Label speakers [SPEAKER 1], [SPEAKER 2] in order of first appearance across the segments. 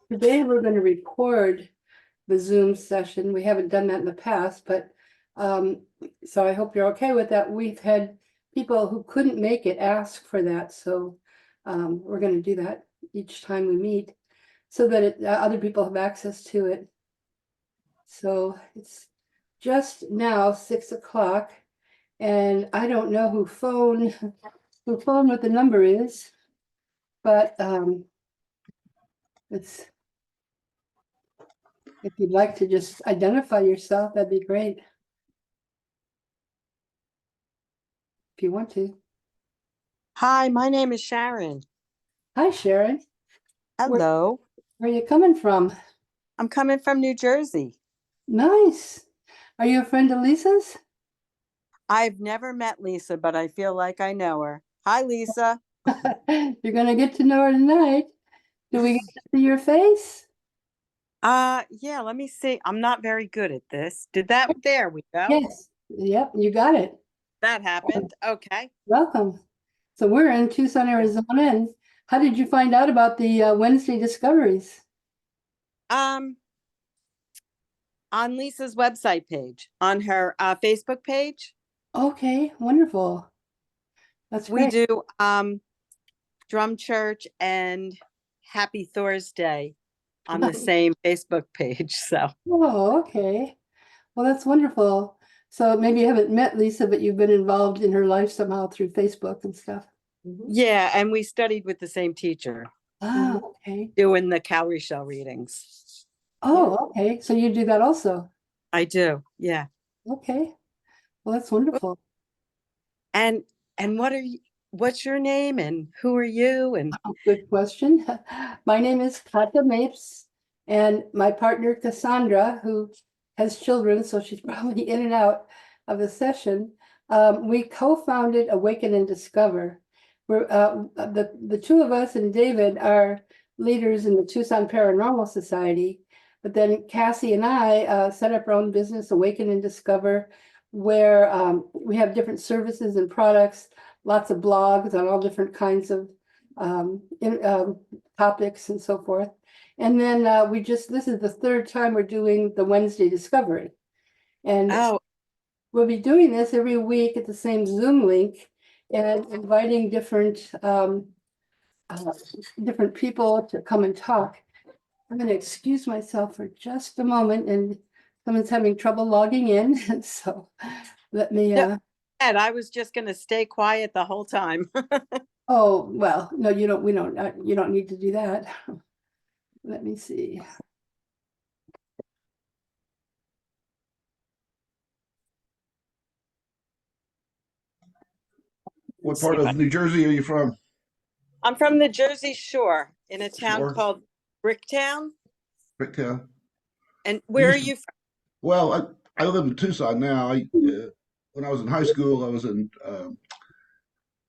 [SPEAKER 1] Today we're going to record the Zoom session. We haven't done that in the past, but so I hope you're okay with that. We've had people who couldn't make it ask for that, so we're going to do that each time we meet so that other people have access to it. So it's just now 6 o'clock, and I don't know who phone what the number is, but it's. If you'd like to just identify yourself, that'd be great. If you want to.
[SPEAKER 2] Hi, my name is Sharon.
[SPEAKER 1] Hi, Sharon.
[SPEAKER 2] Hello.
[SPEAKER 1] Where are you coming from?
[SPEAKER 2] I'm coming from New Jersey.
[SPEAKER 1] Nice. Are you a friend of Lisa's?
[SPEAKER 2] I've never met Lisa, but I feel like I know her. Hi, Lisa.
[SPEAKER 1] You're going to get to know her tonight. Do we get to see your face?
[SPEAKER 2] Yeah, let me see. I'm not very good at this. There we go.
[SPEAKER 1] Yes. Yep, you got it.
[SPEAKER 2] That happened. Okay.
[SPEAKER 1] Welcome. So we're in Tucson, Arizona. And how did you find out about the Wednesday discoveries?
[SPEAKER 2] On Lisa's website page, on her Facebook page.
[SPEAKER 1] Okay, wonderful. That's
[SPEAKER 2] We
[SPEAKER 1] great.
[SPEAKER 2] do Drum Church and Happy Thursday on the same Facebook page. So
[SPEAKER 1] Oh, okay. Well, that's wonderful. So maybe you haven't met Lisa, but you've been involved in her life somehow through Facebook and stuff.
[SPEAKER 2] yeah, and we studied with the same teacher.
[SPEAKER 1] Ah, okay.
[SPEAKER 2] Doing the Cowrie shell readings.
[SPEAKER 1] Oh, okay. So you do that also.
[SPEAKER 2] I do, yeah.
[SPEAKER 1] Okay. Well, that's wonderful.
[SPEAKER 2] And what's your name and who are you? And
[SPEAKER 1] Good question. My name is Kata Mapes, and my partner Cassandra, who has children, so she's probably in and out of the session. We co-founded Awaken and Discover. We're the two of us and David are leaders in the Tucson Paranormal Society, but then Cassie and I set up our own business, Awaken and Discover, where we have different services and products, lots of blogs on all different kinds of topics and so forth. And then this is the third time we're doing the Wednesday Discovery. And we'll be doing this every week at the same Zoom link and inviting different people to come and talk. I'm going to excuse myself for just a moment, and someone's having trouble logging in. So let me.
[SPEAKER 2] And I was just going to stay quiet the whole time.
[SPEAKER 1] Oh, well, no, you don't. You don't need to do that. Let me see.
[SPEAKER 3] What part of New Jersey are you from?
[SPEAKER 2] I'm from the Jersey Shore in a town called Bricktown.
[SPEAKER 3] Bricktown.
[SPEAKER 2] And where are you from?
[SPEAKER 3] Well, I live in Tucson now. When I was in high school, I was in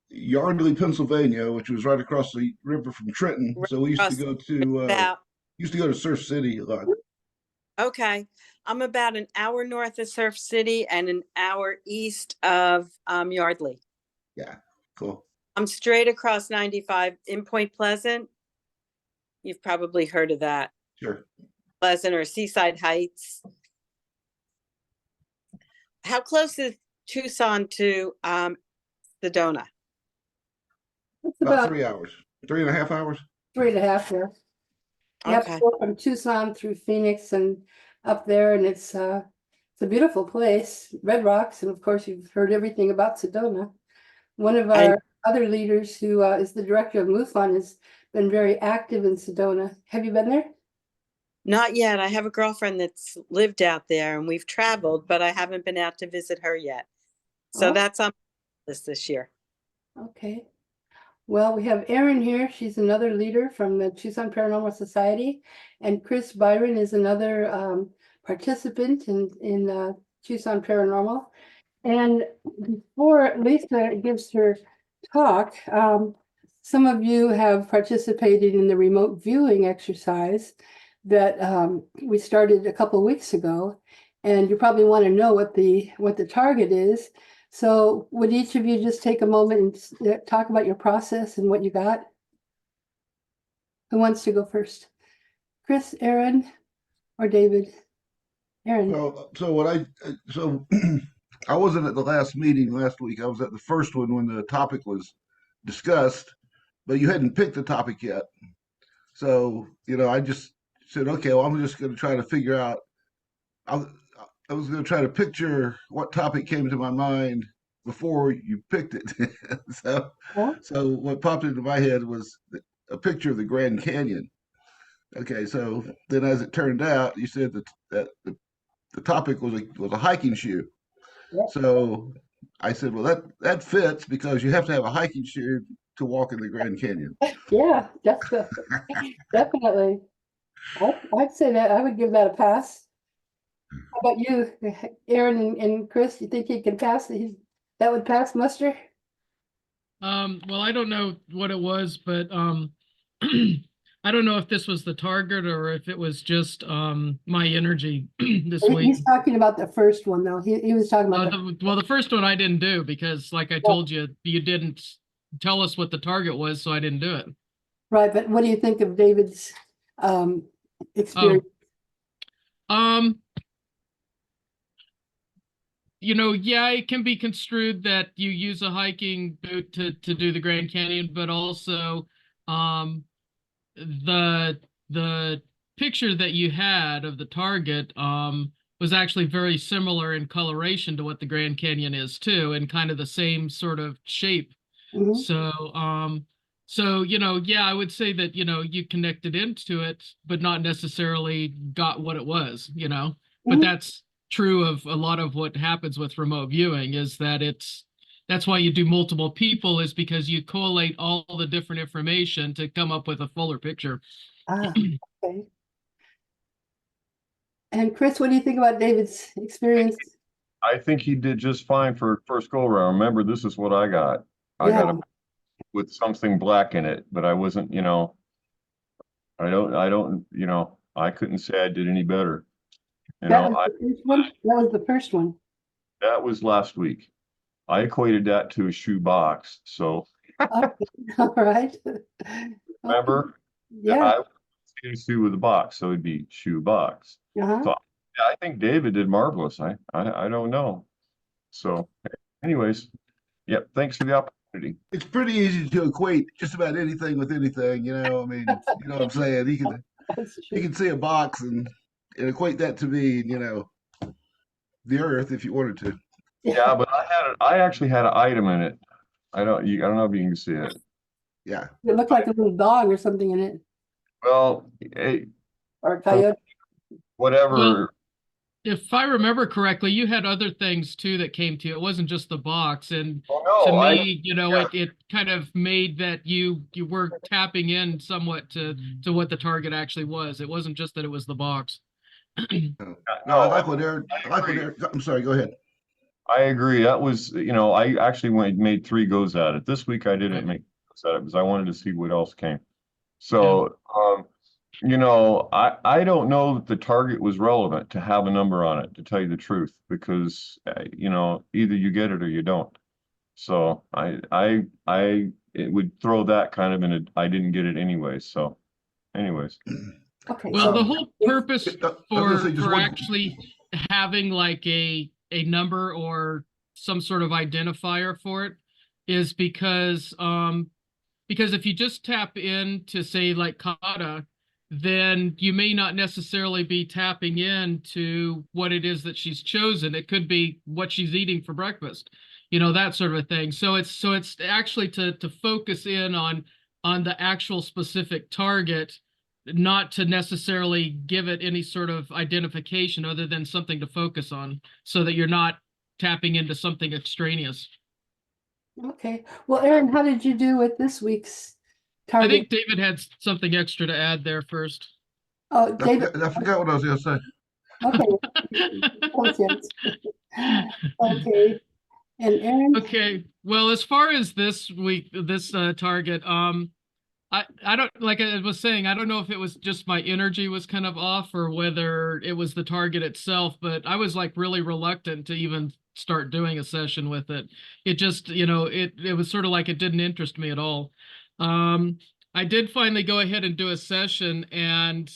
[SPEAKER 3] Yardley, Pennsylvania, which was right across the river from Trenton. So we used to go to Surf City a lot.
[SPEAKER 2] Okay. I'm about an hour north of Surf City and an hour east of Yardley.
[SPEAKER 3] Yeah, cool.
[SPEAKER 2] I'm straight across 95 in Point Pleasant. You've probably heard of that.
[SPEAKER 3] Sure.
[SPEAKER 2] Pleasant or Seaside Heights. How close is Tucson to Sedona?
[SPEAKER 1] It's
[SPEAKER 3] about 3 hours, 3.5 hours.
[SPEAKER 1] 3.5 here. You have to go from Tucson through Phoenix and up there, and it's a beautiful place. Red Rocks, and of course you've heard everything about Sedona. One of our other leaders, who is the director of MUFON, has been very active in Sedona. Have you been there?
[SPEAKER 2] Not yet. I have a girlfriend that's lived out there, and we've traveled, but I haven't been out to visit her yet. So that's on my list this year.
[SPEAKER 1] Okay. Well, we have Erin here. She's another leader from the Tucson Paranormal Society, and Chris Byron is another participant in Tucson Paranormal. And before Lisa gives her talk, some of you have participated in the remote viewing exercise that we started a couple of weeks ago, and you probably want to know what the target is. So would each of you just take a moment and talk about your process and what you got? Who wants to go first? Chris, Aaron, or David? Aaron.
[SPEAKER 3] Well, so I wasn't at the last meeting last week. I was at the first one when the topic was discussed, but you hadn't picked the topic yet. So, I just said, okay, well, I'm just going to try to figure out. I, I was going to try to picture what topic came to my mind before you picked it. so,
[SPEAKER 1] Yeah.
[SPEAKER 3] so what popped into my head was a picture of the Grand Canyon. Okay, so then as it turned out, you said that the topic was a hiking shoe.
[SPEAKER 1] Yeah.
[SPEAKER 3] So I said, well, that fits because you have to have a hiking shoe to walk in the Grand Canyon.
[SPEAKER 1] Yeah, definitely. Definitely. I'd say that I would give that a pass. How about you, Aaron and Chris? You think he can pass? That would pass muster?
[SPEAKER 4] Well, I don't know what it was, but I don't know if this was the target or if it was just my energy this week.
[SPEAKER 1] He's talking about the first one, though. He was talking about
[SPEAKER 4] Well, the first one I didn't do because, like I told you, you didn't tell us what the target was, so I didn't do it.
[SPEAKER 1] Right, but what do you think of David's experience?
[SPEAKER 4] Yeah, it can be construed that you use a hiking boot to do the Grand Canyon, but also the picture that you had of the target was actually very similar in coloration to what the Grand Canyon is too, and kind of the same sort of shape.
[SPEAKER 1] Mhm.
[SPEAKER 4] So yeah, I would say that you connected into it, but not necessarily got what it was, but
[SPEAKER 1] Mhm.
[SPEAKER 4] that's true of a lot of what happens with remote viewing, is that that's why you do multiple people, is because you collate all the different information to come up with a fuller picture.
[SPEAKER 1] Okay. And Chris, what do you think about David's experience?
[SPEAKER 5] I think he did just fine for first go around. Remember, this is what I got. I
[SPEAKER 1] Yeah.
[SPEAKER 5] got it with something black in it, but I wasn't, I couldn't say I did any better.
[SPEAKER 1] That was the first one? That was the first one.
[SPEAKER 5] That was last week. I equated that to a shoe box. So
[SPEAKER 1] Okay. All right.
[SPEAKER 5] remember,
[SPEAKER 1] Yeah.
[SPEAKER 5] I see a shoe with a box, so it'd be shoe box.
[SPEAKER 1] Uh-huh.
[SPEAKER 5] So yeah, I think David did marvelous. I don't know. So anyways, yep, thanks for the opportunity.
[SPEAKER 3] It's pretty easy to equate just about anything with anything, I mean, you know what I'm saying?
[SPEAKER 1] That's
[SPEAKER 3] You
[SPEAKER 1] true.
[SPEAKER 3] can see a box and equate that to being, the earth if you wanted to.
[SPEAKER 5] Yeah, but I actually had an item in it. I don't know if you can see it.
[SPEAKER 3] Yeah.
[SPEAKER 1] It looked like a little dog or something in it,
[SPEAKER 5] Well,
[SPEAKER 1] or a coyote.
[SPEAKER 5] whatever.
[SPEAKER 4] Well, if I remember correctly, you had other things too that came to you. It wasn't just the box. And to me, it kind of made that you were tapping in somewhat to what the target actually was. It wasn't just that it was the box.
[SPEAKER 3] No, I like what Aaron, I'm sorry, go ahead.
[SPEAKER 5] I agree. That was, I actually made 3 goes at it. This week I didn't
[SPEAKER 4] Right.
[SPEAKER 5] make goes at it because I wanted to see what else came. So, I don't know that the target was relevant to have a number on it, to tell you the truth, because, either you get it or you don't. So it would throw that kind of in a, I didn't get it anyway. So anyways.
[SPEAKER 1] Okay.
[SPEAKER 4] Well,
[SPEAKER 1] So
[SPEAKER 4] the whole purpose
[SPEAKER 3] I was gonna say just
[SPEAKER 4] for
[SPEAKER 3] one-
[SPEAKER 4] actually having like a number or some sort of identifier for it is because if you just tap into, say, like kata, then you may not necessarily be tapping into what it is that she's chosen. It could be what she's eating for breakfast, that sort of a thing. So it's actually to focus in on the actual specific target, not to necessarily give it any sort of identification other than something to focus on, so that you're not tapping into something extraneous.
[SPEAKER 1] okay. Well, Aaron, how did you do with this week's
[SPEAKER 4] I
[SPEAKER 1] target?
[SPEAKER 4] think David had something extra to add there first.
[SPEAKER 1] Oh, David.
[SPEAKER 3] I forgot what I was going to say.
[SPEAKER 1] Okay. Okay. And Aaron?
[SPEAKER 4] Okay. Well, as far as this target, I don't, like I was saying, I don't know if it was just my energy was kind of off or whether it was the target itself, but I was like really reluctant to even start doing a session with it. It just, it was sort of like it didn't interest me at all. I did finally go ahead and do a session, and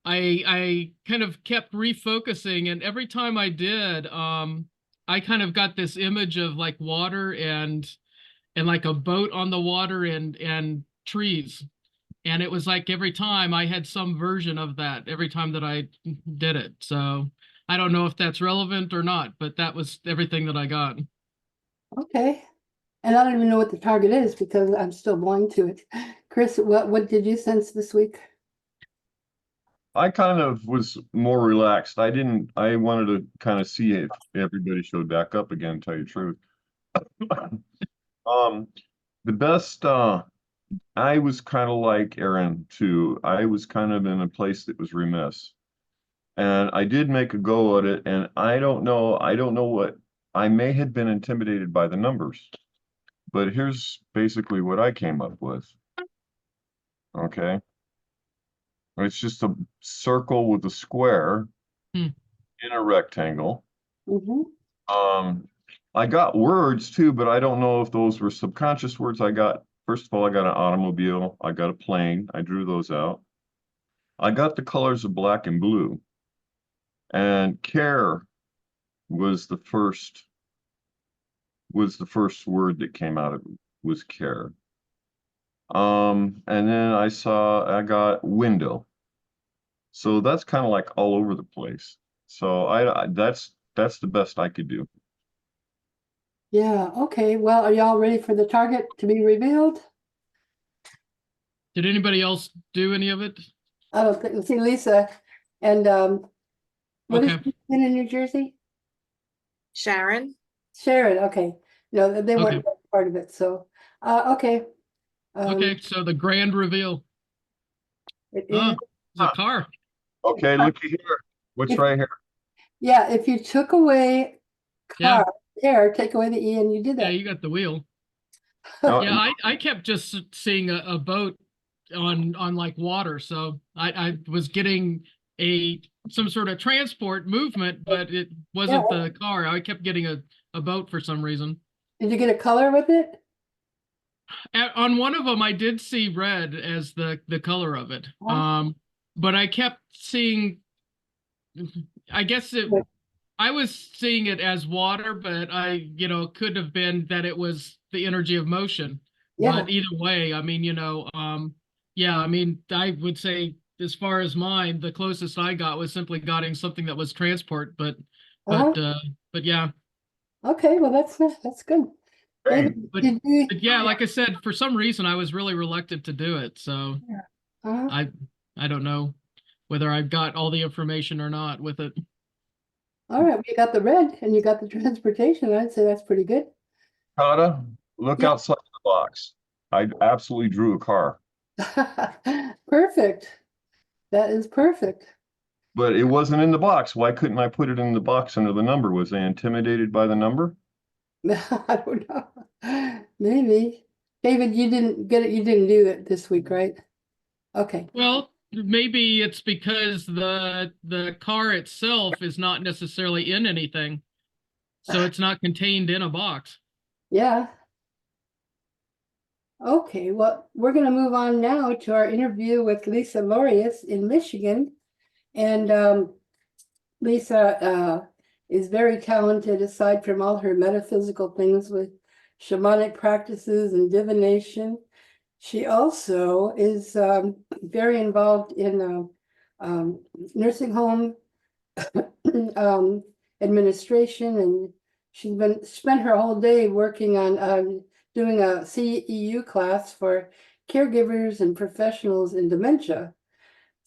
[SPEAKER 4] I kind of kept refocusing, and every time I did, I kind of got this image of like water and like a boat on the water and trees. And it was like every time I had some version of that every time that I did it. So I don't know if that's relevant or not, but that was everything that I got.
[SPEAKER 1] Okay. And I don't even know what the target is because I'm still blind to it. Chris, what did you sense this week?
[SPEAKER 5] I kind of was more relaxed. I wanted to kind of see if everybody showed back up again, to tell you the truth. Um, the best, I was kind of like Aaron too. I was kind of in a place that was remiss. And I did make a go at it, and I don't know what, I may have been intimidated by the numbers, but here's basically what I came up with. Okay. It's just a circle with a square
[SPEAKER 4] Hmm.
[SPEAKER 5] in a rectangle.
[SPEAKER 1] Mm-hmm.
[SPEAKER 5] Um, I got words too, but I don't know if those were subconscious words. First of all, I got an automobile, I got a plane, I drew those out. I got the colors of black and blue, and care was the first word that came out of it, was care. And then I got window. So that's kind of like all over the place. So that's the best I could do.
[SPEAKER 1] Yeah, okay. Well, are y'all ready for the target to be revealed?
[SPEAKER 4] Did anybody else do any of it?
[SPEAKER 1] I don't think, see Lisa and what is
[SPEAKER 4] Okay.
[SPEAKER 1] she in New Jersey?
[SPEAKER 2] Sharon?
[SPEAKER 1] Sharon, okay. No, they
[SPEAKER 4] Okay.
[SPEAKER 1] weren't part of it, so okay.
[SPEAKER 4] Okay. So the grand reveal.
[SPEAKER 1] It
[SPEAKER 4] Oh,
[SPEAKER 1] is
[SPEAKER 4] it's a car.
[SPEAKER 5] Okay, looky here. What's
[SPEAKER 1] if,
[SPEAKER 5] right here?
[SPEAKER 1] yeah, if you took away
[SPEAKER 4] Yeah.
[SPEAKER 1] car there, take away the E and you did
[SPEAKER 4] Yeah,
[SPEAKER 1] that.
[SPEAKER 4] you got the wheel.
[SPEAKER 5] Now,
[SPEAKER 4] Yeah, I kept just seeing a boat on like water. So I was getting some sort of transport movement, but it
[SPEAKER 1] Yeah,
[SPEAKER 4] wasn't the car. I kept getting a boat for some reason.
[SPEAKER 1] did you get a color with it?
[SPEAKER 4] On one of them, I did see red as the color of it.
[SPEAKER 1] Huh?
[SPEAKER 4] But I kept seeing, I guess I was seeing it as water, but could have been that it was the energy of motion.
[SPEAKER 1] Yeah,
[SPEAKER 4] But either way, I mean, yeah, I mean, I would say as far as mine, the closest I got was simply getting something that was transport,
[SPEAKER 1] uh-huh.
[SPEAKER 4] but uh, but yeah,
[SPEAKER 1] Okay, well that's good.
[SPEAKER 5] hey,
[SPEAKER 1] David,
[SPEAKER 4] but
[SPEAKER 1] did you?
[SPEAKER 4] but yeah, like I said, for some reason I was really reluctant to do it. So
[SPEAKER 1] Uh-huh.
[SPEAKER 4] I I don't know whether I got all the information or not with it.
[SPEAKER 1] All right, you got the red and you got the transportation. I'd say that's pretty good.
[SPEAKER 5] Kata, look
[SPEAKER 1] Yeah.
[SPEAKER 5] outside the box. I absolutely drew a car,
[SPEAKER 1] Perfect. That is perfect.
[SPEAKER 5] but it wasn't in the box. Why couldn't I put it in the box under the number? Was I intimidated by the number?
[SPEAKER 1] I don't know. Maybe. David, you didn't get it. You didn't do it this week, right? Okay.
[SPEAKER 4] Well, maybe it's because the car itself is not necessarily in anything, so it's not contained in a box.
[SPEAKER 1] Yeah. Okay. Well, we're going to move on now to our interview with Lisa Lorius in Michigan. And Lisa is very talented aside from all her metaphysical things with shamanic practices and divination. She also is very involved in nursing home administration, and she's been spent her whole day working on doing a CEU class for caregivers and professionals in dementia.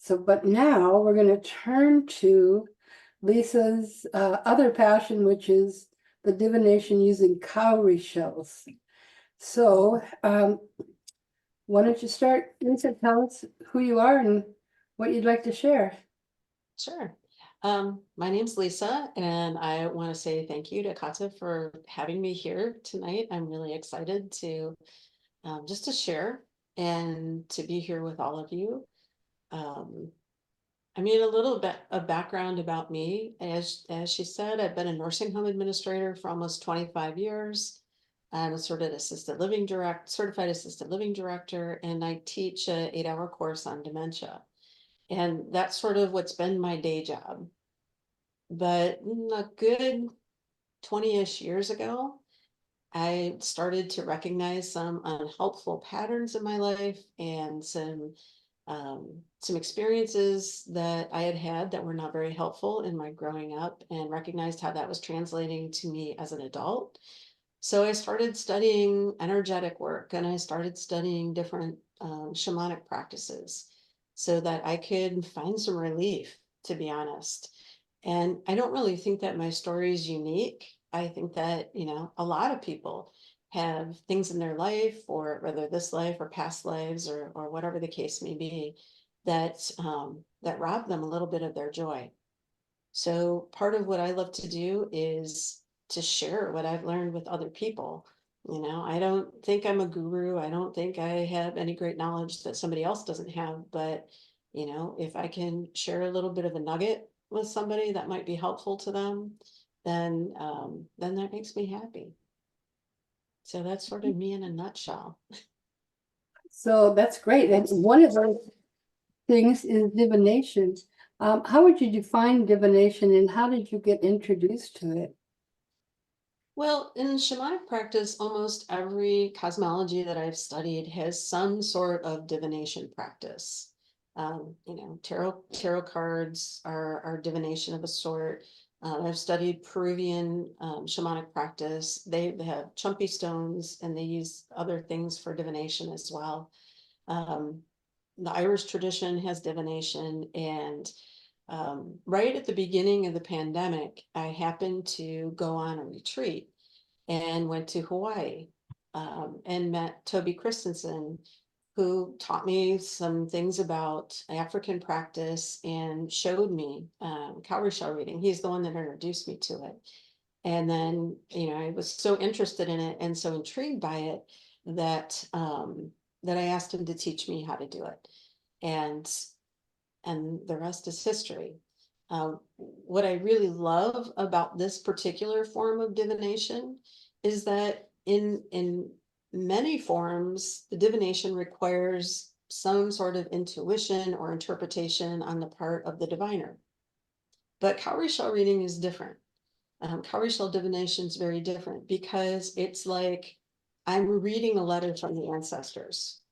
[SPEAKER 1] So, but now we're going to turn to Lisa's other passion, which is the divination using cowrie shells. So, why don't you start, Lisa? Tell us who you are and what you'd like to share.
[SPEAKER 6] Sure. My name's Lisa, and I want to say thank you to Kata for having me here tonight. I'm really excited to just to share and to be here with all of you. I mean, a little bit of background about me. As she said, I've been a nursing home administrator for almost 25 years. I'm a certified assisted living director, and I teach a 8-hour course on dementia. And that's sort of what's been my day job. But a good 20-ish years ago, I started to recognize some unhelpful patterns in my life and some experiences that I had had that were not very helpful in my growing up, and recognized how that was translating to me as an adult. So I started studying energetic work, and I started studying different shamanic practices so that I could find some relief, to be honest. And I don't really think that my story is unique. I think that, a lot of people have things in their life, or whether this life or past lives, or whatever the case may be, that that rob them a little bit of their joy. So part of what I love to do is to share what I've learned with other people. I don't think I'm a guru. I don't think I have any great knowledge that somebody else doesn't have. But, if I can share a little bit of a nugget with somebody that might be helpful to them, then that makes me happy. So that's sort of me in a nutshell.
[SPEAKER 1] So that's great. And one of those things is divination. How would you define divination, and how did you get introduced to it?
[SPEAKER 6] Well, in shamanic practice, almost every cosmology that I've studied has some sort of divination practice. Tarot cards are divination of a sort. I've studied Peruvian shamanic practice. They have chumpy stones, and they use other things for divination as well. The Irish tradition has divination, and right at the beginning of the pandemic, I happened to go on a retreat and went to Hawaii, and met Toby Christensen, who taught me some things about African practice and showed me Cowrie shell reading. He's the one that introduced me to it. And then, I was so interested in it and so intrigued by it that that I asked him to teach me how to do it. And the rest is history. What I really love about this particular form of divination is that in many forms, the divination requires some sort of intuition or interpretation on the part of the diviner. But cowrie shell reading is different. Cowrie shell divination is very different, because it's like I'm reading a letter from the ancestors.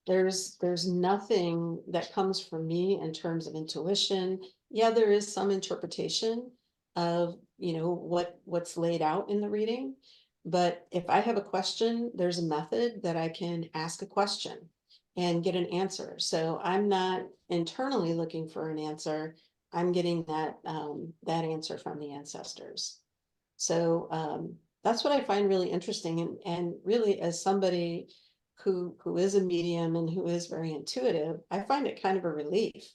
[SPEAKER 6] There's nothing that comes from me in terms of intuition. Yeah, there is some interpretation of, what's laid out in the reading. But if I have a question, there's a method that I can ask a question and get an answer. So I'm not internally looking for an answer. I'm getting that answer from the ancestors. So that's what I find really interesting. And really, as somebody who is a medium and who is very intuitive, I find it kind of a relief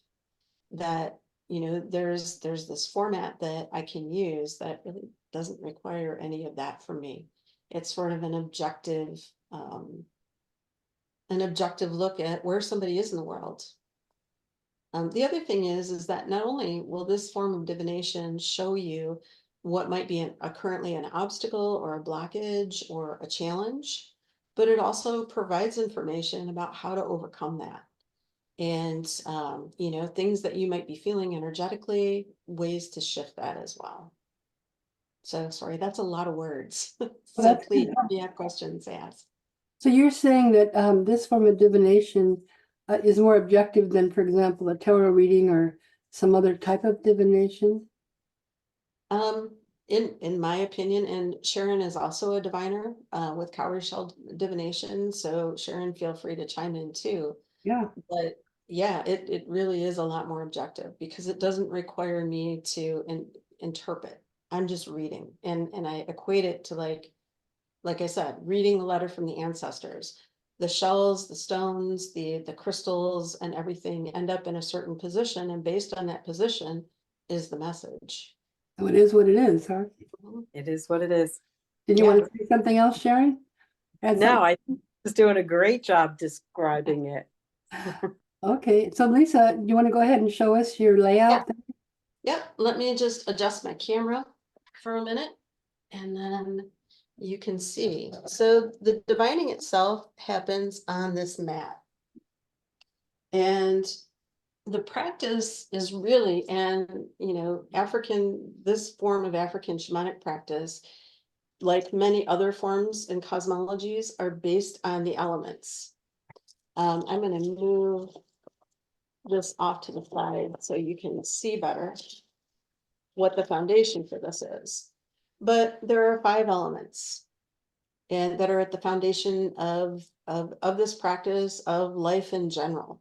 [SPEAKER 6] that, there's this format that I can use that really doesn't require any of that from me. It's sort of an objective look at where somebody is in the world. The other thing is that not only will this form of divination show you what might be currently an obstacle or a blockage or a challenge, but it also provides information about how to overcome that. And, things that you might be feeling energetically, ways to shift that as well. So sorry, that's a lot of words. So
[SPEAKER 1] that's
[SPEAKER 6] please,
[SPEAKER 1] good.
[SPEAKER 6] if you have questions, ask.
[SPEAKER 1] So you're saying that this form of divination is more objective than, for example, a tarot reading or some other type of divination?
[SPEAKER 6] In my opinion, and Sharon is also a diviner with Cowrie shell divination. So Sharon, feel free to chime in too.
[SPEAKER 1] Yeah.
[SPEAKER 6] But yeah, it really is a lot more objective, because it doesn't require me to interpret. I'm just reading, and I equate it to like I said, reading a letter from the ancestors. The shells, the stones, the crystals, and everything end up in a certain position, and based on that position is the message.
[SPEAKER 1] So it is what it is, huh?
[SPEAKER 2] It is what it is.
[SPEAKER 1] Did you
[SPEAKER 6] Yeah.
[SPEAKER 1] want to say something else, Sharon? Add
[SPEAKER 2] No,
[SPEAKER 1] something?
[SPEAKER 2] I think was doing a great job describing it.
[SPEAKER 1] Okay, so Lisa, you want to go ahead and show us your layout?
[SPEAKER 6] Yep, let me just adjust my camera for a minute, and then you can see. So the divining itself happens on this mat. And the practice is really, and this form of African shamanic practice, like many other forms and cosmologies, are based on the elements. I'm going to move this off to the side so you can see better what the foundation for this is. But there are 5 elements and that are at the foundation of this practice of life in general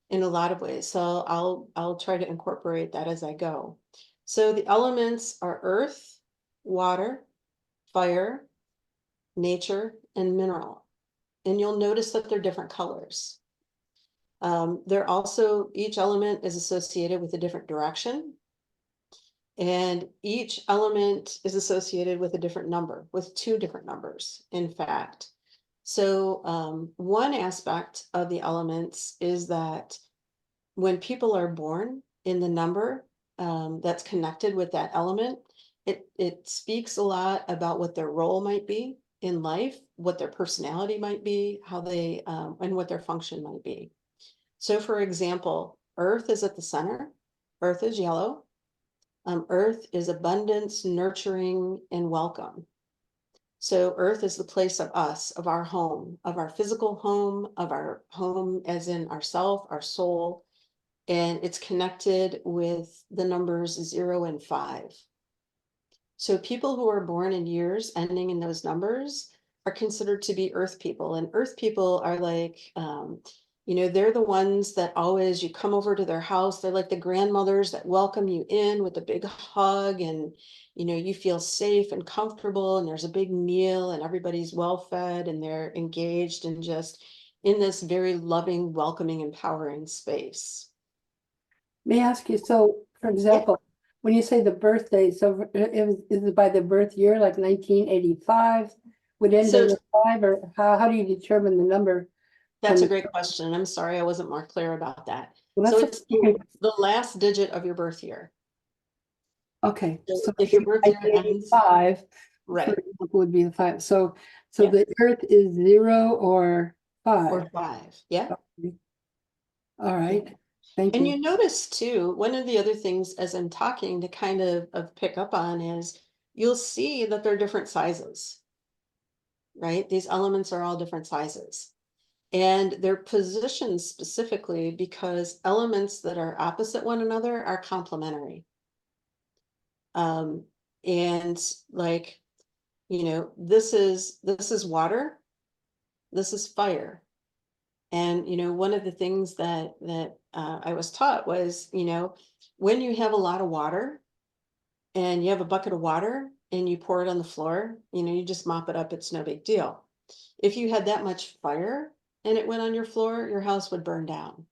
[SPEAKER 6] in a lot of ways. So I'll try to incorporate that as I go. So the elements are earth, water, fire, nature, and mineral. And you'll notice that they're different colors. They're also, each element is associated with a different direction. And each element is associated with a different number, with 2 different numbers, in fact. So one aspect of the elements is that when people are born in the number that's connected with that element, it speaks a lot about what their role might be in life, what their personality might be, how they and what their function might be. So for example, earth is at the center. Earth is yellow. Earth is abundance, nurturing, and welcome. So earth is the place of us, of our home, of our physical home, of our home as in ourself, our soul, and it's connected with the numbers 0 and 5. So people who are born in years ending in those numbers are considered to be earth people, and earth people are like, they're the ones that always, you come over to their house, they're like the grandmothers that welcome you in with a big hug, and you feel safe and comfortable, and there's a big meal and everybody's well fed and they're engaged and just in this very loving, welcoming, empowering space.
[SPEAKER 1] May I ask you, so for example, when you say the birthday, so is it by the birth year, like 1985, would end
[SPEAKER 6] So-
[SPEAKER 1] in a 5, or how do you determine the number?
[SPEAKER 6] That's a great question. I'm sorry I wasn't more clear about that.
[SPEAKER 1] Well,
[SPEAKER 6] So
[SPEAKER 1] that's
[SPEAKER 6] it's the last digit of your birth year.
[SPEAKER 1] okay.
[SPEAKER 6] So
[SPEAKER 1] So
[SPEAKER 6] if your birth year ends,
[SPEAKER 1] 1985, for
[SPEAKER 6] right,
[SPEAKER 1] example, would be the 5. So
[SPEAKER 6] Yeah.
[SPEAKER 1] the Earth is 0 or 5.
[SPEAKER 6] or 5, yeah.
[SPEAKER 1] Okay. All right. Thank
[SPEAKER 6] And
[SPEAKER 1] you.
[SPEAKER 6] you notice too, one of the other things as I'm talking to kind of pick up on is you'll see that they're different sizes, right? These elements are all different sizes. And they're positioned specifically because elements that are opposite one another are complementary. And like, this is water, this is fire. And one of the things that I was taught was, when you have a lot of water and you have a bucket of water and you pour it on the floor, you just mop it up, it's no big deal. If you had that much fire and it went on your floor, your house would burn down.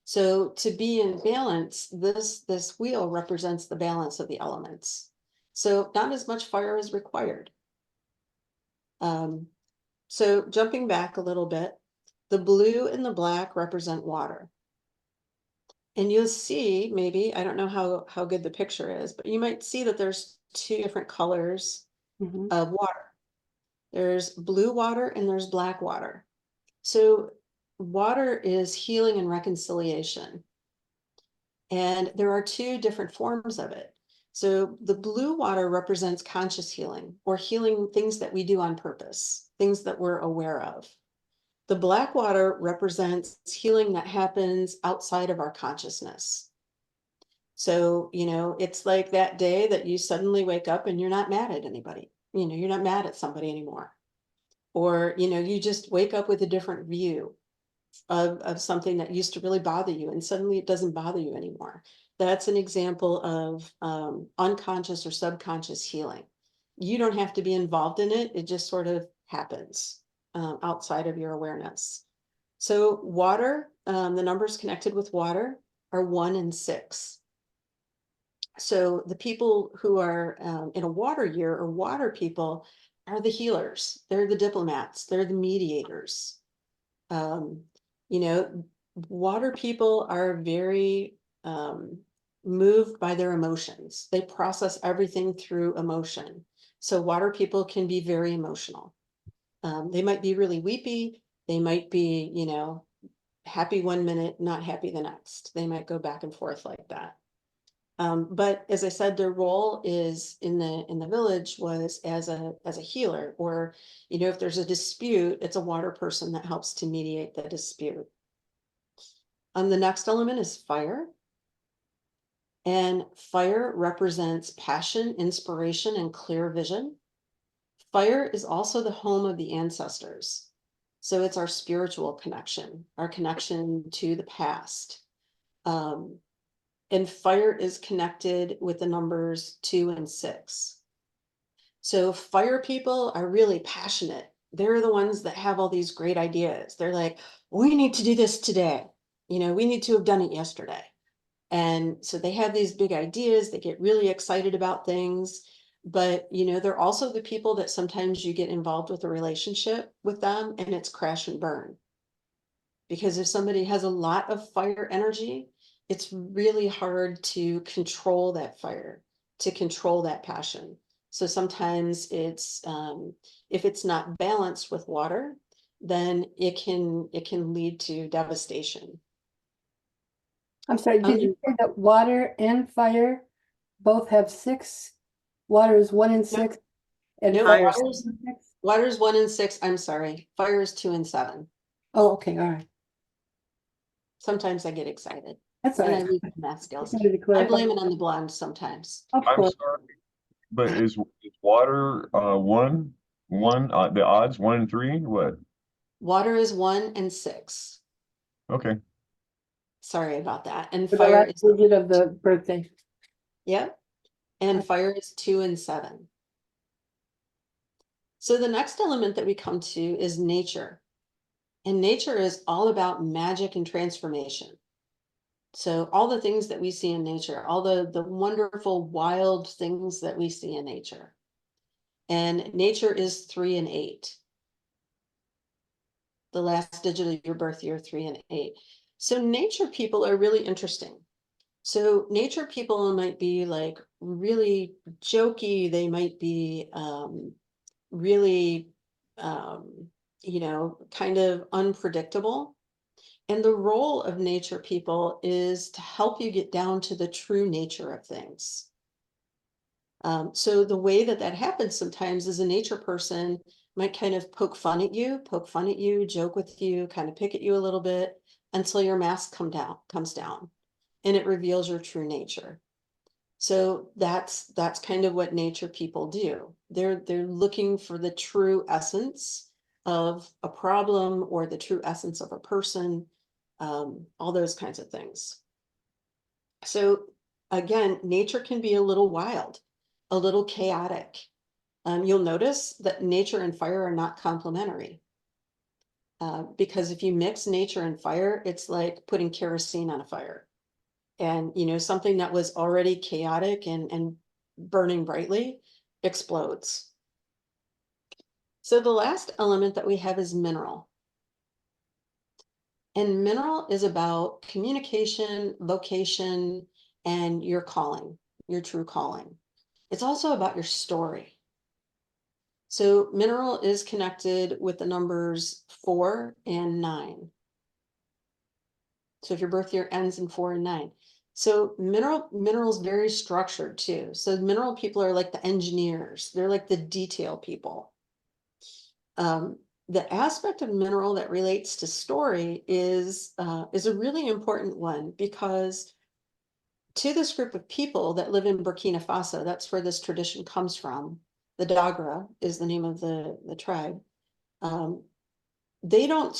[SPEAKER 6] So to be in balance, this wheel represents the balance of the elements. So not as much fire is required. So jumping back a little bit, the blue and the black represent water. And you'll see, maybe, I don't know how good the picture is, but you might see that there's 2 different colors
[SPEAKER 1] Mhm.
[SPEAKER 6] of water. There's blue water and there's black water. So water is healing and reconciliation. And there are 2 different forms of it. So the blue water represents conscious healing, or healing things that we do on purpose, things that we're aware of. The black water represents healing that happens outside of our consciousness. So, it's like that day that you suddenly wake up and you're not mad at anybody. You're not mad at somebody anymore. Or, you just wake up with a different view of something that used to really bother you, and suddenly it doesn't bother you anymore. That's an example of unconscious or subconscious healing. You don't have to be involved in it. It just sort of happens outside of your awareness. So water, the numbers connected with water are 1 and 6. So the people who are in a water year, or water people, are the healers. They're the diplomats. They're the mediators. Water people are very moved by their emotions. They process everything through emotion. So water people can be very emotional. They might be really weepy. They might be, you know, happy one minute, not happy the next. They might go back and forth like that. But as I said, their role is in the village was as a healer, or, you know, if there's a dispute, it's a water person that helps to mediate the dispute. The next element is fire. And fire represents passion, inspiration, and clear vision. Fire is also the home of the ancestors. So it's our spiritual connection, our connection to the past. And fire is connected with the numbers 2 and 6. So fire people are really passionate. They're the ones that have all these great ideas. They're like, we need to do this today. You know, we need to have done it yesterday. And so they have these big ideas. They get really excited about things. But, you know, they're also the people that sometimes you get involved with a relationship with them and it's crash and burn. Because if somebody has a lot of fire energy, it's really hard to control that fire, to control that passion. So sometimes it's if it's not balanced with water, then it can lead to devastation.
[SPEAKER 1] I'm sorry, did you say that water and fire both have 6? Water is 1 and 6, and
[SPEAKER 6] No,
[SPEAKER 1] fire
[SPEAKER 2] Fire's-
[SPEAKER 1] is 6?
[SPEAKER 6] water's 1 and 6. I'm sorry. Fire is 2 and 7.
[SPEAKER 1] Oh, okay, all right.
[SPEAKER 6] Sometimes I get excited
[SPEAKER 1] That's all
[SPEAKER 6] and I
[SPEAKER 1] right.
[SPEAKER 6] lose my math skills.
[SPEAKER 1] Just wanted to
[SPEAKER 6] I
[SPEAKER 1] clarify.
[SPEAKER 6] blame it on the blonde sometimes.
[SPEAKER 1] Of
[SPEAKER 5] I'm
[SPEAKER 1] course.
[SPEAKER 5] sorry, but is water, the odds 1 and 3, what?
[SPEAKER 6] Water is 1 and 6.
[SPEAKER 5] Okay,
[SPEAKER 6] Sorry about that. And
[SPEAKER 1] For the
[SPEAKER 6] fire
[SPEAKER 1] last
[SPEAKER 6] is,
[SPEAKER 1] digit of the birthday.
[SPEAKER 6] yep. And fire is 2 and 7. So the next element that we come to is nature. And nature is all about magic and transformation. So all the things that we see in nature, all the wonderful wild things that we see in nature. And nature is 3 and 8. The last digit of your birth year, 3 and 8. So nature people are really interesting. So nature people might be like really jokey. They might be really, you know, kind of unpredictable. And the role of nature people is to help you get down to the true nature of things. So the way that that happens sometimes is a nature person might kind of poke fun at you, joke with you, kind of pick at you a little bit until your mask comes down, and it reveals your true nature. So that's kind of what nature people do. They're looking for the true essence of a problem or the true essence of a person, all those kinds of things. So again, nature can be a little wild, a little chaotic. You'll notice that nature and fire are not complementary. Because if you mix nature and fire, it's like putting kerosene on a fire. And, you know, something that was already chaotic and burning brightly explodes. So the last element that we have is mineral. And mineral is about communication, vocation, and your calling, your true calling. It's also about your story. So mineral is connected with the numbers 4 and 9. So if your birth year ends in 4 and 9. So mineral is very structured too. So mineral people are like the engineers. They're like the detail people. The aspect of mineral that relates to story is a really important one, because to this group of people that live in Burkina Faso, that's where this tradition comes from. The Dagra is the name of the tribe. They don't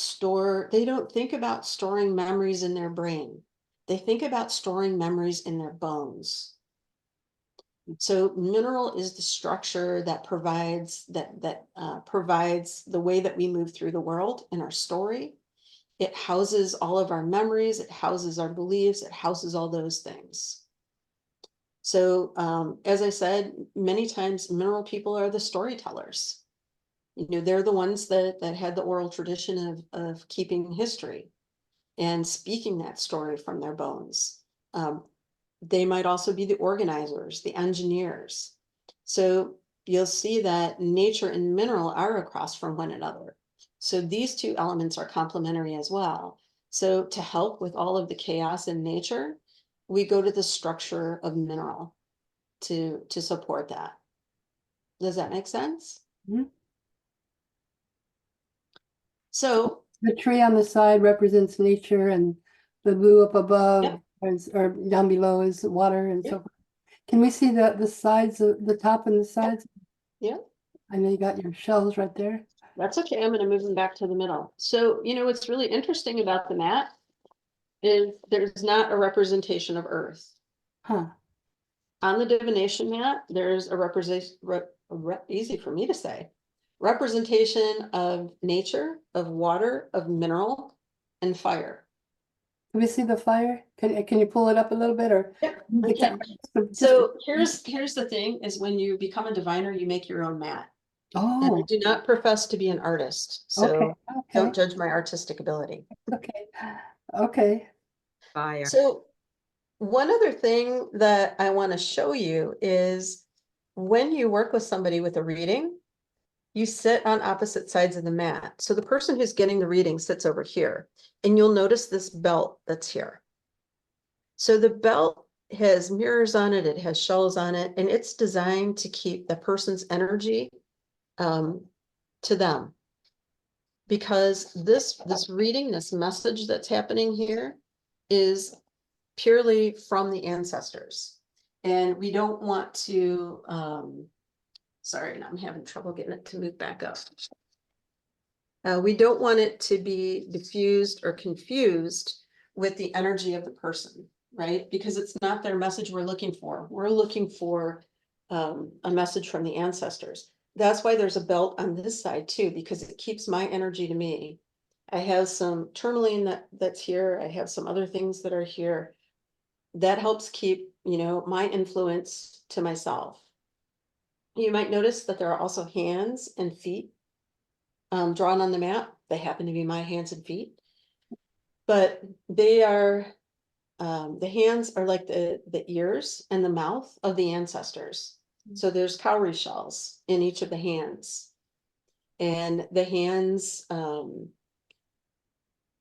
[SPEAKER 6] think about storing memories in their brain. They think about storing memories in their bones. So mineral is the structure that provides provides the way that we move through the world in our story. It houses all of our memories. It houses our beliefs. It houses all those things. So as I said, many times mineral people are the storytellers. You know, they're the ones that had the oral tradition of keeping history and speaking that story from their bones. They might also be the organizers, the engineers. So you'll see that nature and mineral are across from one another. So these two elements are complementary as well. So to help with all of the chaos in nature, we go to the structure of mineral to support that. Does that make sense?
[SPEAKER 1] Mhm.
[SPEAKER 6] So
[SPEAKER 1] The tree on the side represents nature, and the blue up above
[SPEAKER 6] Yep.
[SPEAKER 1] or down below is water and so
[SPEAKER 6] Yep.
[SPEAKER 1] forth. Can we see the sides of the top and the sides?
[SPEAKER 6] yeah,
[SPEAKER 1] I know you got your shells right there.
[SPEAKER 6] that's okay. I'm going to move them back to the middle. So, what's really interesting about the mat is there's not a representation of Earth.
[SPEAKER 1] Huh.
[SPEAKER 6] On the divination mat, there's a representation, easy for me to say, representation of nature, of water, of mineral, and fire.
[SPEAKER 1] Can we see the fire? Can you pull it up a little bit or?
[SPEAKER 6] Yep,
[SPEAKER 1] move
[SPEAKER 6] I
[SPEAKER 1] the
[SPEAKER 6] can.
[SPEAKER 1] camera?
[SPEAKER 6] So here's the thing is when you become a diviner, you make your own mat. And I
[SPEAKER 1] Oh,
[SPEAKER 6] do not profess to be an artist,
[SPEAKER 1] okay,
[SPEAKER 6] so
[SPEAKER 1] okay,
[SPEAKER 6] don't judge my artistic ability.
[SPEAKER 1] okay, okay.
[SPEAKER 2] Fire.
[SPEAKER 6] So one other thing that I want to show you is when you work with somebody with a reading, you sit on opposite sides of the mat. So the person who's getting the reading sits over here, and you'll notice this belt that's here. So the belt has mirrors on it, it has shells on it, and it's designed to keep the person's energy to them. Because this reading, this message that's happening here is purely from the ancestors. And we don't want to, sorry, I'm having trouble getting it to move back up. We don't want it to be diffused or confused with the energy of the person, right? Because it's not their message we're looking for. We're looking for a message from the ancestors. That's why there's a belt on this side too, because it keeps my energy to me. I have some tourmaline that's here. I have some other things that are here. That helps keep, my influence to myself. You might notice that there are also hands and feet drawn on the mat. They happen to be my hands and feet, but they are, the hands are like the ears and the mouth of the ancestors. So there's cowrie shells in each of the hands, and the hands,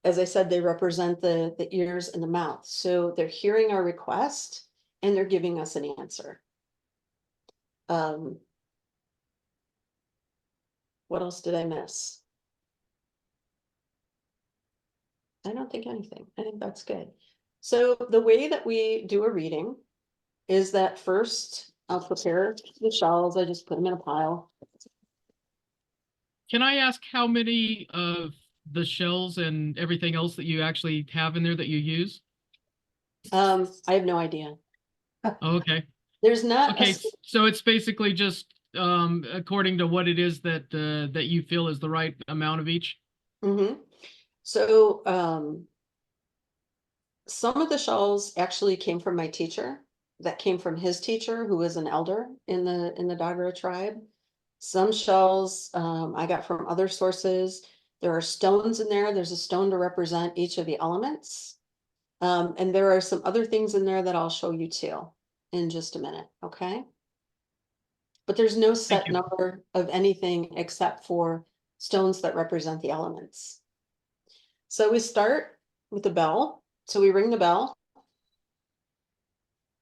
[SPEAKER 6] as I said, they represent the ears and the mouth. So they're hearing our request and they're giving us an answer. What else did I miss? I don't think anything. I think that's good. So the way that we do a reading is that first I'll prepare the shells. I just put them in a pile.
[SPEAKER 4] Can I ask how many of the shells and everything else that you actually have in there that you use?
[SPEAKER 6] I have no idea.
[SPEAKER 4] Oh, okay.
[SPEAKER 6] There's not
[SPEAKER 4] Okay, so it's basically just according to what it is that that you feel is the right amount of each.
[SPEAKER 6] So some of the shells actually came from my teacher. That came from his teacher, who was an elder in the Dagara tribe. Some shells I got from other sources. There are stones in there. There's a stone to represent each of the elements. And there are some other things in there that I'll show you too in just a minute, okay? But there's no set number of anything except for stones that represent the elements. So we start with the bell. So we ring the bell,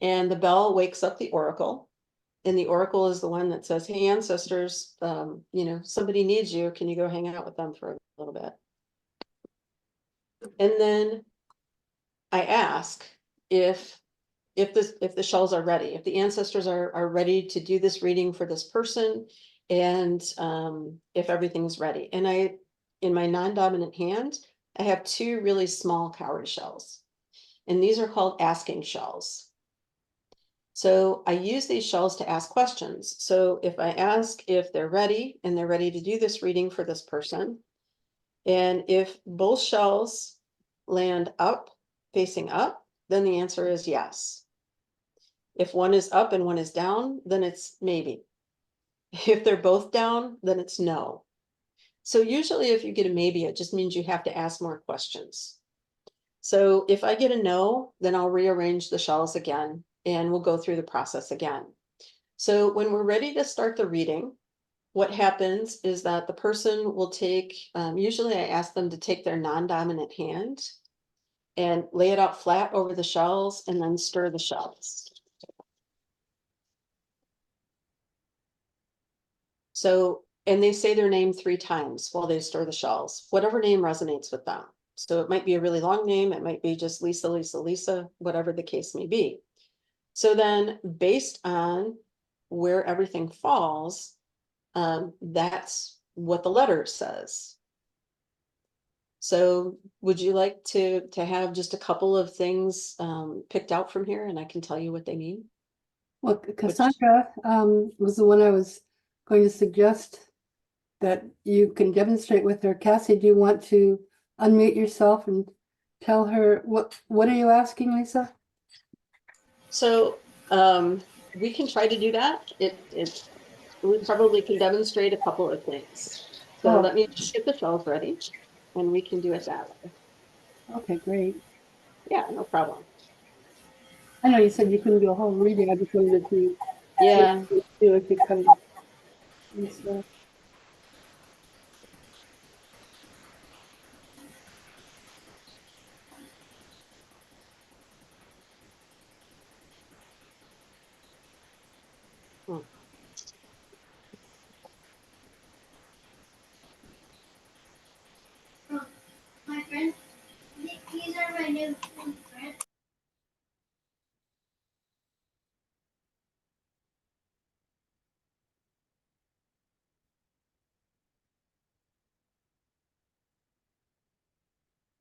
[SPEAKER 6] and the bell wakes up the oracle. And the oracle is the one that says, hey, ancestors, somebody needs you. Can you go hang out with them for a little bit? And then I ask if the shells are ready, if the ancestors are ready to do this reading for this person, and if everything's ready. And in my non-dominant hand, I have two really small cowrie shells, and these are called asking shells. So I use these shells to ask questions. So if I ask if they're ready and they're ready to do this reading for this person, and if both shells land up, facing up, then the answer is yes. If one is up and one is down, then it's maybe. If they're both down, then it's no. So usually if you get a maybe, it just means you have to ask more questions. So if I get a no, then I'll rearrange the shells again and we'll go through the process again. So when we're ready to start the reading, what happens is that the person will take, usually I ask them to take their non-dominant hand and lay it out flat over the shells and then stir the shells. So, and they say their name 3 times while they stir the shells, whatever name resonates with them. So it might be a really long name, it might be just Lisa, Lisa, Lisa, whatever the case may be. So then based on where everything falls, that's what the letter says. So would you like to have just a couple of things picked out from here and I can tell you what they mean?
[SPEAKER 1] Well, Cassandra was the one I was going to suggest that you can demonstrate with her. Cassie, do you want to unmute yourself and tell her what are you asking, Lisa?
[SPEAKER 6] So we can try to do that. We probably can demonstrate a couple of things. So
[SPEAKER 1] Oh.
[SPEAKER 6] let me just get the shells ready and we can do it that way.
[SPEAKER 1] Okay, great.
[SPEAKER 6] Yeah, no problem.
[SPEAKER 1] I know you said you couldn't do a whole reading. I just wanted to
[SPEAKER 6] Yeah.
[SPEAKER 1] do if you come. So,
[SPEAKER 6] Hmm.
[SPEAKER 7] My friends, these are my new friends.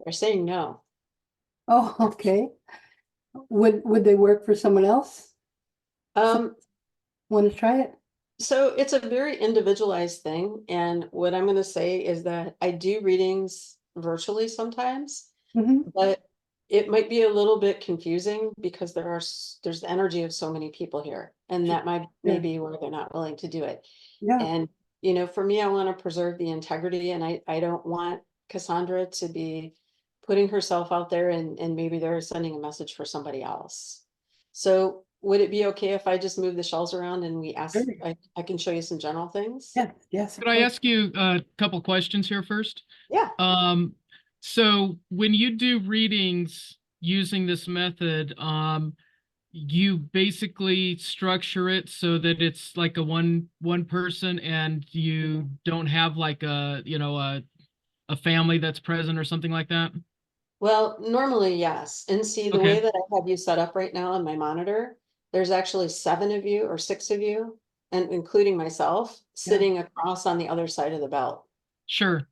[SPEAKER 6] They're saying no.
[SPEAKER 1] oh, okay. Would they work for someone else?
[SPEAKER 6] Um,
[SPEAKER 1] Want to try it?
[SPEAKER 6] So it's a very individualized thing. And what I'm going to say is that I do readings virtually sometimes,
[SPEAKER 1] Mm-hmm.
[SPEAKER 6] but it might be a little bit confusing because there's the energy of so many people here. And that may
[SPEAKER 1] Yeah.
[SPEAKER 6] be why they're not willing to do it.
[SPEAKER 1] Yeah.
[SPEAKER 6] And, you know, for me, I want to preserve the integrity and I don't want Cassandra to be putting herself out there and maybe they're sending a message for somebody else. So would it be okay if I just move the shells around and we ask,
[SPEAKER 1] Sure.
[SPEAKER 6] I can show you some general things?
[SPEAKER 1] Yes, yes. of
[SPEAKER 4] Could I
[SPEAKER 1] course.
[SPEAKER 4] ask you a couple questions here first?
[SPEAKER 6] Yeah.
[SPEAKER 4] So when you do readings using this method, you basically structure it so that it's like a one person and you don't have like a family that's present or something like that?
[SPEAKER 6] Well, normally, yes. And see, the way
[SPEAKER 4] Okay,
[SPEAKER 6] that I have you set up right now on my monitor, there's actually 7 of you or 6 of you, and including myself, sitting across on the other side of the belt.
[SPEAKER 4] sure.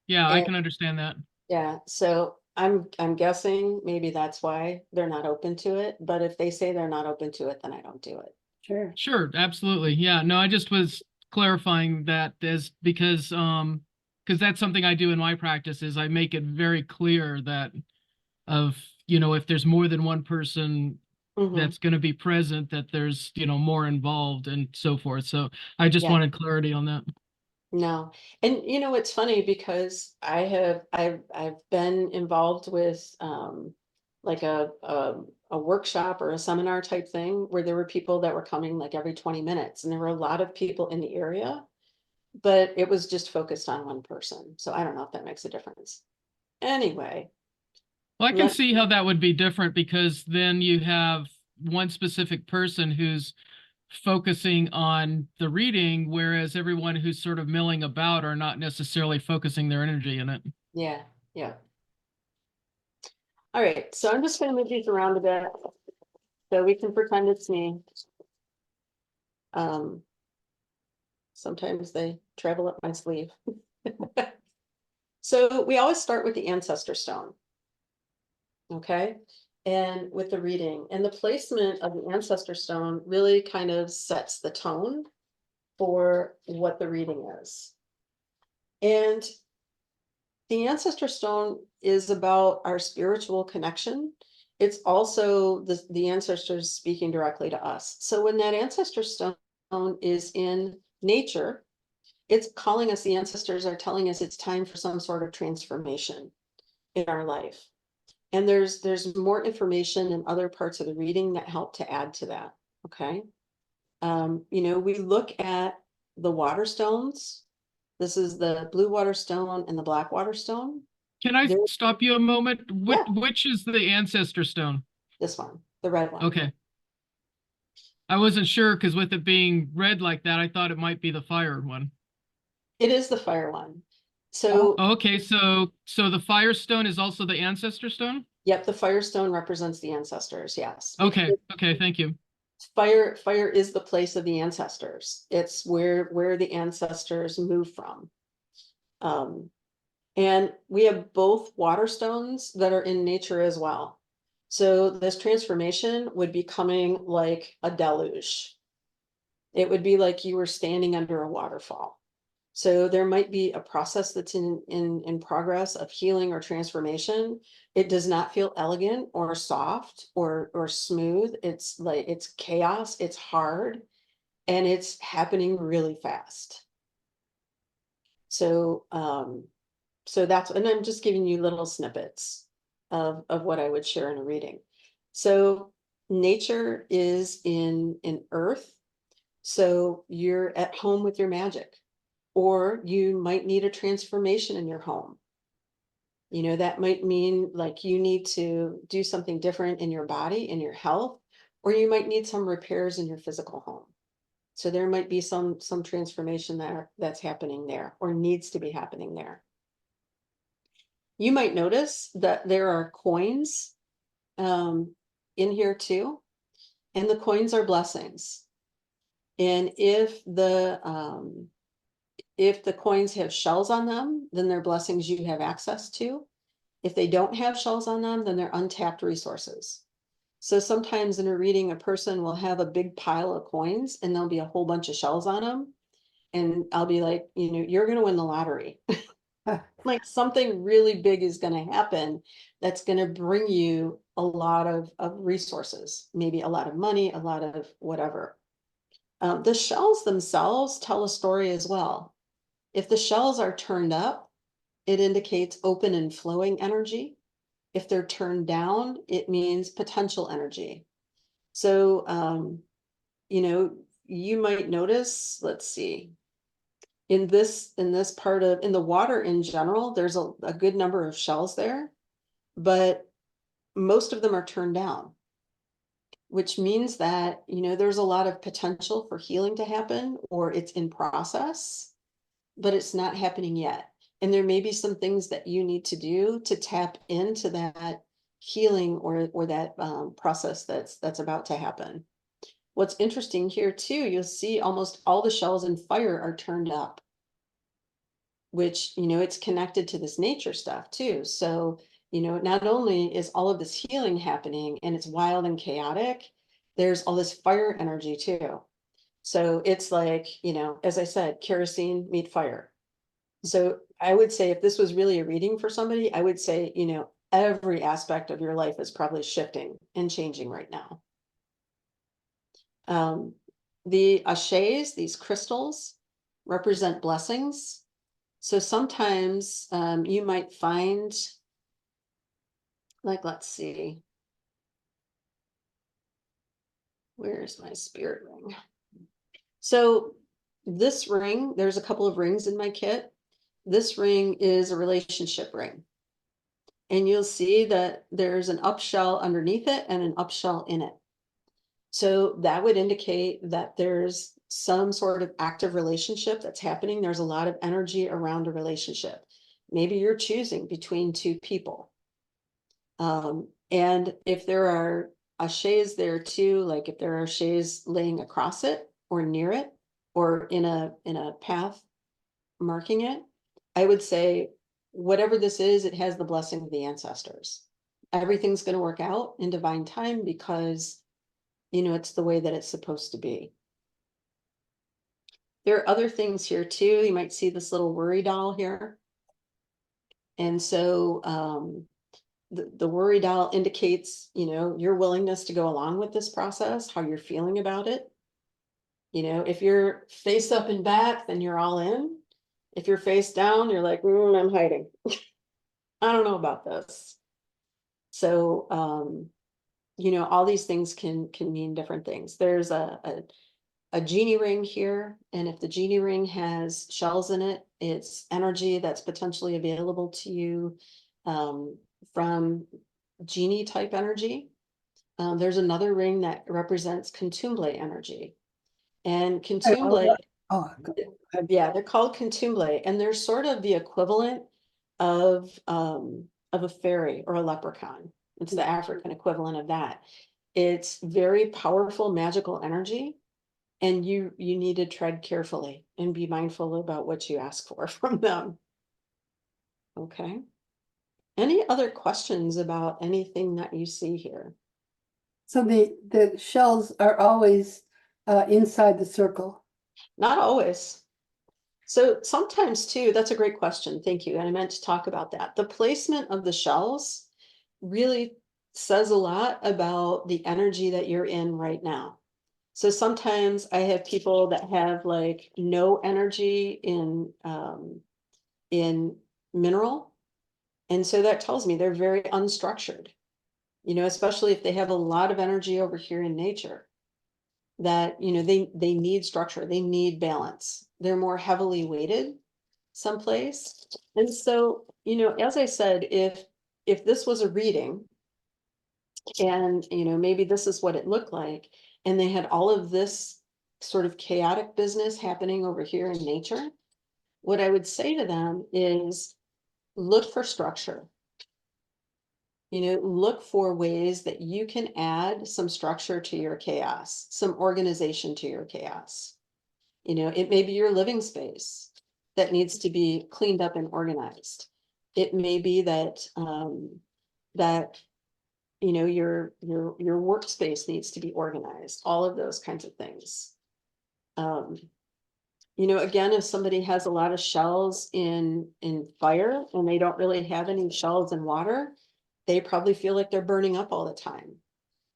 [SPEAKER 4] Yeah, I
[SPEAKER 6] And
[SPEAKER 4] can understand that.
[SPEAKER 6] yeah, so I'm guessing maybe that's why they're not open to it. But if they say they're not open to it, then I don't do it.
[SPEAKER 1] Sure.
[SPEAKER 4] Sure, absolutely. Yeah, no, I just was clarifying that as because that's something I do in my practice is I make it very clear that of, if there's more than one person
[SPEAKER 6] Mhm.
[SPEAKER 4] that's going to be present, that there's, more involved and so forth. So I just
[SPEAKER 6] Yeah.
[SPEAKER 4] wanted clarity on that.
[SPEAKER 6] No. And you know, it's funny because I've been involved with like a workshop or a seminar type thing where there were people that were coming like every 20 minutes and there were a lot of people in the area, but it was just focused on one person. So I don't know if that makes a difference. Anyway,
[SPEAKER 4] Well, I can
[SPEAKER 6] let
[SPEAKER 4] see how that would be different because then you have one specific person who's focusing on the reading, whereas everyone who's sort of milling about are not necessarily focusing their energy in it.
[SPEAKER 6] yeah, yeah. All right, so I'm just gonna move these around a bit so we can pretend it's me. Sometimes they travel up my sleeve. So we always start with the ancestor stone. Okay. And with the reading and the placement of the ancestor stone really kind of sets the tone for what the reading is. And the ancestor stone is about our spiritual connection. It's also the ancestors speaking directly to us. So when that ancestor stone is in nature, it's calling us, the ancestors are telling us it's time for some sort of transformation in our life. And there's more information in other parts of the reading that help to add to that. Okay. You know, we look at the water stones. This is the blue water stone and the black water stone.
[SPEAKER 4] Can I
[SPEAKER 6] There-
[SPEAKER 4] stop you a moment?
[SPEAKER 6] Yeah.
[SPEAKER 4] Which is the ancestor stone?
[SPEAKER 6] This one, the red one.
[SPEAKER 4] Okay. I wasn't sure because with it being red like that, I thought it might be the fire one.
[SPEAKER 6] It is the fire one. So,
[SPEAKER 4] Okay, so the firestone is also the ancestor stone?
[SPEAKER 6] yep, the firestone represents the ancestors, yes.
[SPEAKER 4] Okay,
[SPEAKER 6] Because
[SPEAKER 4] okay, thank you.
[SPEAKER 6] fire is the place of the ancestors. It's where the ancestors move from. And we have both water stones that are in nature as well. So this transformation would be coming like a deluge. It would be like you were standing under a waterfall. So there might be a process that's in progress of healing or transformation. It does not feel elegant or soft or smooth. It's like it's chaos, it's hard, and it's happening really fast. So so that's, and I'm just giving you little snippets of what I would share in a reading. So nature is in earth. So you're at home with your magic, or you might need a transformation in your home. You know, that might mean like you need to do something different in your body, in your health, or you might need some repairs in your physical home. So there might be some transformation that's happening there or needs to be happening there. You might notice that there are coins in here too, and the coins are blessings. And if the coins have shells on them, then they're blessings you have access to. If they don't have shells on them, then they're untapped resources. So sometimes in a reading, a person will have a big pile of coins and there'll be a whole bunch of shells on them. And I'll be like, you know, you're going to win the lottery. Like something really big is going to happen that's going to bring you a lot of resources, maybe a lot of money, a lot of whatever. The shells themselves tell a story as well. If the shells are turned up, it indicates open and flowing energy. If they're turned down, it means potential energy. So, you know, you might notice, let's see, in this part of, in the water in general, there's a good number of shells there, but most of them are turned down, which means that, you know, there's a lot of potential for healing to happen, or it's in process, but it's not happening yet. And there may be some things that you need to do to tap into that healing or that process that's about to happen. What's interesting here too, you'll see almost all the shells in fire are turned up, which, you know, it's connected to this nature stuff too. So, you know, not only is all of this healing happening and it's wild and chaotic, there's all this fire energy too. So it's like, you know, as I said, kerosene meet fire. So I would say if this was really a reading for somebody, I would say, you know, every aspect of your life is probably shifting and changing right now. The ashes, these crystals, represent blessings. So sometimes you might find, like, let's see, where's my spirit ring? So this ring, there's a couple of rings in my kit. This ring is a relationship ring. And you'll see that there's an up shell underneath it and an up shell in it. So that would indicate that there's some sort of active relationship that's happening. There's a lot of energy around a relationship. Maybe you're choosing between two people. And if there are ashes there too, like if there are ashes laying across it or near it or in a path marking it, I would say whatever this is, it has the blessing of the ancestors. Everything's going to work out in divine time because, you know, it's the way that it's supposed to be. There are other things here too. You might see this little worry doll here. And so the worry doll indicates, you know, your willingness to go along with this process, how you're feeling about it. You know, if you're face up and back, then you're all in. If you're face down, you're like, I'm hiding. I don't know about this. So, you know, all these things can mean different things. There's a a genie ring here, and if the genie ring has shells in it, it's energy that's potentially available to you from genie type energy. There's another ring that represents contumble energy, and contumble,
[SPEAKER 1] Oh,
[SPEAKER 6] yeah, they're called contumble, and they're sort of the equivalent of a fairy or a leprechaun. It's the African equivalent of that. It's very powerful magical energy, and you need to tread carefully and be mindful about what you ask for from them. Okay. Any other questions about anything that you see here?
[SPEAKER 1] so the shells are always inside the circle.
[SPEAKER 6] Not always. So sometimes too, that's a great question. Thank you. And I meant to talk about that. The placement of the shells really says a lot about the energy that you're in right now. So sometimes I have people that have like no energy in mineral. And so that tells me they're very unstructured, you know, especially if they have a lot of energy over here in nature, that, you know, they need structure, they need balance. They're more heavily weighted someplace. And so, you know, as I said, if this was a reading and, you know, maybe this is what it looked like, and they had all of this sort of chaotic business happening over here in nature, what I would say to them is look for structure. You know, look for ways that you can add some structure to your chaos, some organization to your chaos. You know, it may be your living space that needs to be cleaned up and organized. It may be that that you know your workspace needs to be organized. All of those kinds of things. You know, again, if somebody has a lot of shells in fire and they don't really have any shells in water, they probably feel like they're burning up all the time.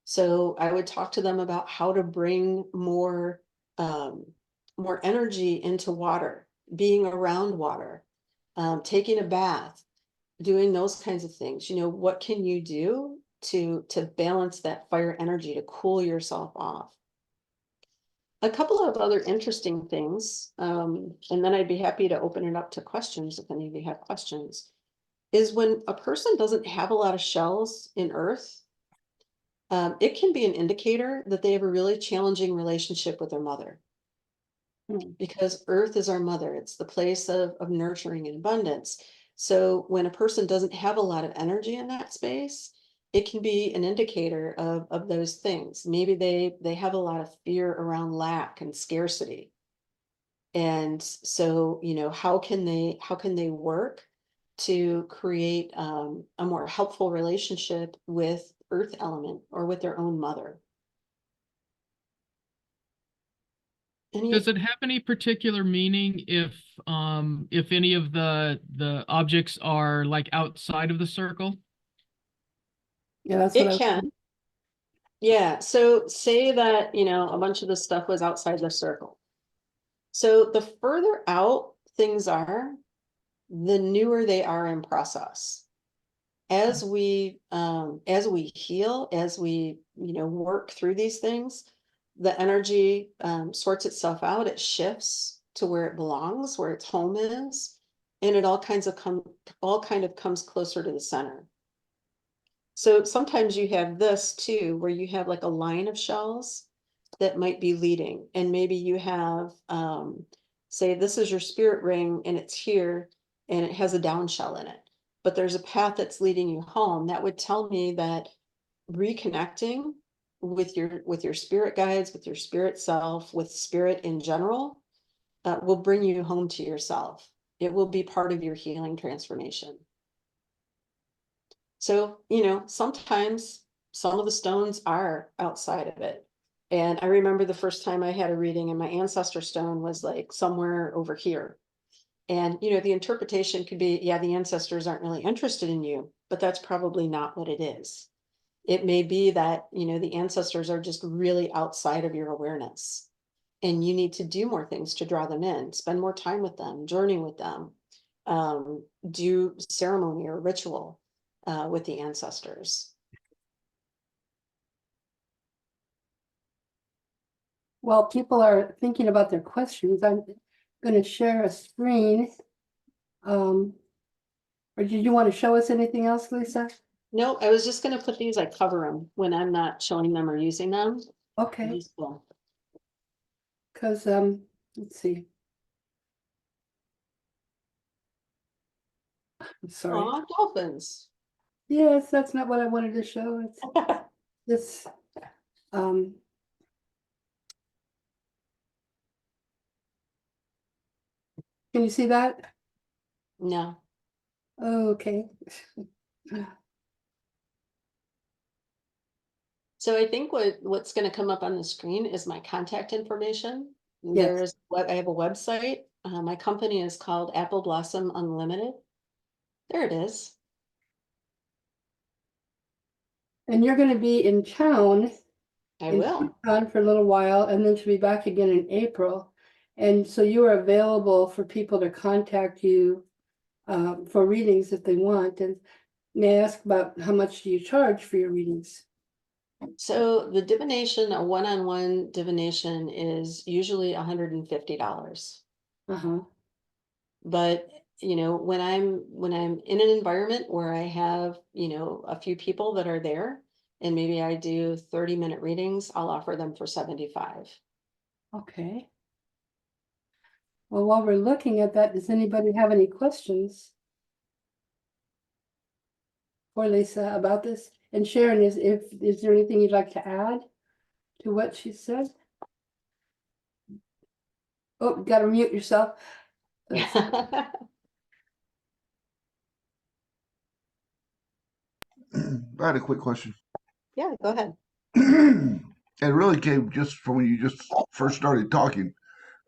[SPEAKER 6] So I would talk to them about how to bring more more energy into water, being around water, taking a bath, doing those kinds of things. You know, what can you do to balance that fire energy, to cool yourself off? A couple of other interesting things, and then I'd be happy to open it up to questions if any of you have questions, is when a person doesn't have a lot of shells in earth, it can be an indicator that they have a really challenging relationship with their mother. Because earth is our mother, it's the place of nurturing and abundance. So when a person doesn't have a lot of energy in that space, it can be an indicator of those things. Maybe they have a lot of fear around lack and scarcity. And so, you know, how can they work to create a more helpful relationship with earth element or with their own mother?
[SPEAKER 4] Does it have any particular meaning if any of the objects are like outside of the circle?
[SPEAKER 1] Yeah, that's what
[SPEAKER 6] It can. Yeah. So say that, you know, a bunch of this stuff was outside the circle. So the further out things are, the newer they are in process. As we heal, as we, you know, work through these things, the energy sorts itself out, it shifts to where it belongs, where its home is, and it all kind of comes closer to the center. So sometimes you have this too, where you have like a line of shells that might be leading, and maybe you have say this is your spirit ring and it's here and it has a down shell in it, but there's a path that's leading you home. That would tell me that reconnecting with your spirit guides, with your spirit self, with spirit in general, will bring you home to yourself. It will be part of your healing transformation. So, you know, sometimes some of the stones are outside of it. And I remember the first time I had a reading and my ancestor stone was like somewhere over here. And, you know, the interpretation could be, yeah, the ancestors aren't really interested in you, but that's probably not what it is. It may be that, you know, the ancestors are just really outside of your awareness and you need to do more things to draw them in, spend more time with them, journey with them, do ceremony or ritual with the ancestors.
[SPEAKER 1] while people are thinking about their questions, I'm going to share a screen. Or did you want to show us anything else, Lisa?
[SPEAKER 6] No, I was just gonna put these, I cover them when I'm not showing them or using them.
[SPEAKER 1] Okay,
[SPEAKER 6] Useful.
[SPEAKER 1] because let's see. I'm sorry.
[SPEAKER 6] Aw, dolphins.
[SPEAKER 1] Yes, that's not what I wanted to show. It's this can you see that?
[SPEAKER 6] No.
[SPEAKER 1] Okay.
[SPEAKER 6] So I think what's gonna come up on the screen is my contact information.
[SPEAKER 1] Yes.
[SPEAKER 6] I have a website. My company is called Apple Blossom Unlimited. There it is.
[SPEAKER 1] And you're going to be in town
[SPEAKER 6] I
[SPEAKER 1] in
[SPEAKER 6] will.
[SPEAKER 1] Tucson for a little while, and then she'll be back again in April. And so you are available for people to contact you for readings if they want. And may I ask about how much do you charge for your readings?
[SPEAKER 6] So the divination, a one-on-one divination is usually $150.
[SPEAKER 1] Uh-huh.
[SPEAKER 6] But when I'm in an environment where I have, a few people that are there and maybe I do 30-minute readings, I'll offer them for 75.
[SPEAKER 1] Okay. Well, while we're looking at that, does anybody have any questions for Lisa about this? And Sharon, is there anything you'd like to add to what she said? Oh, you got to mute yourself. That's-
[SPEAKER 3] I had a quick question.
[SPEAKER 6] Yeah, go ahead.
[SPEAKER 3] It really came just from when you just first started talking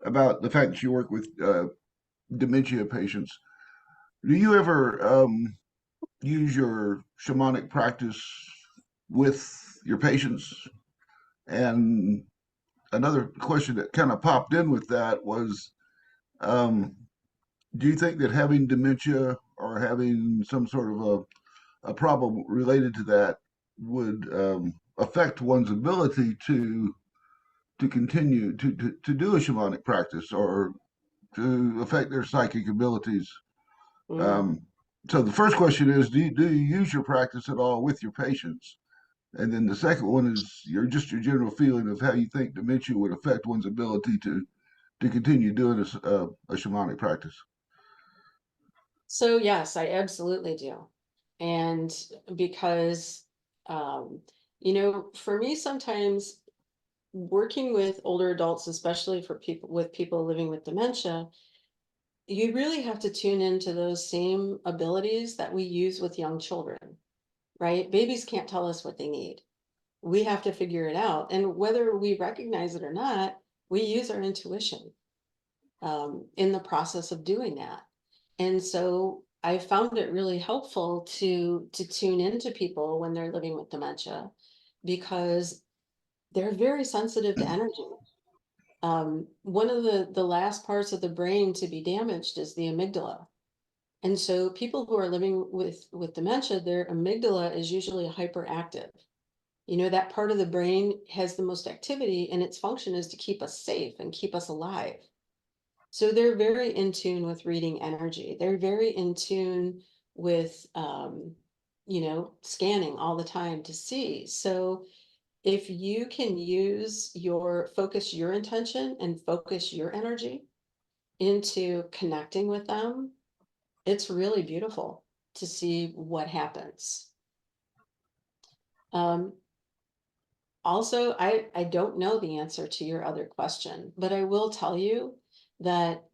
[SPEAKER 3] about the fact that you work with dementia patients. Do you ever use your shamanic practice with your patients? And another question that kind of popped in with that was, um, do you think that having dementia or having some sort of a problem related to that would affect one's ability to continue to do a shamanic practice or to affect their psychic abilities?
[SPEAKER 6] Mm.
[SPEAKER 3] So the first question is, do you use your practice at all with your patients? And then the second one is your general feeling of how you think dementia would affect one's ability to continue doing a shamanic practice.
[SPEAKER 6] So yes, I absolutely do. And because, for me, sometimes working with older adults, especially for people living with dementia, you really have to tune into those same abilities that we use with young children, right? Babies can't tell us what they need. We have to figure it out. And whether we recognize it or not, we use our intuition in the process of doing that. And so I found it really helpful to tune into people when they're living with dementia because they're very sensitive to energy. One of the last parts of the brain to be damaged is the amygdala. And so people who are living with dementia, their amygdala is usually hyperactive. That part of the brain has the most activity and its function is to keep us safe and keep us alive. So they're very in tune with reading energy. They're very in tune with, scanning all the time to see. So if you can focus your intention and focus your energy into connecting with them, it's really beautiful to see what happens. Also, I don't know the answer to your other question, but I will tell you that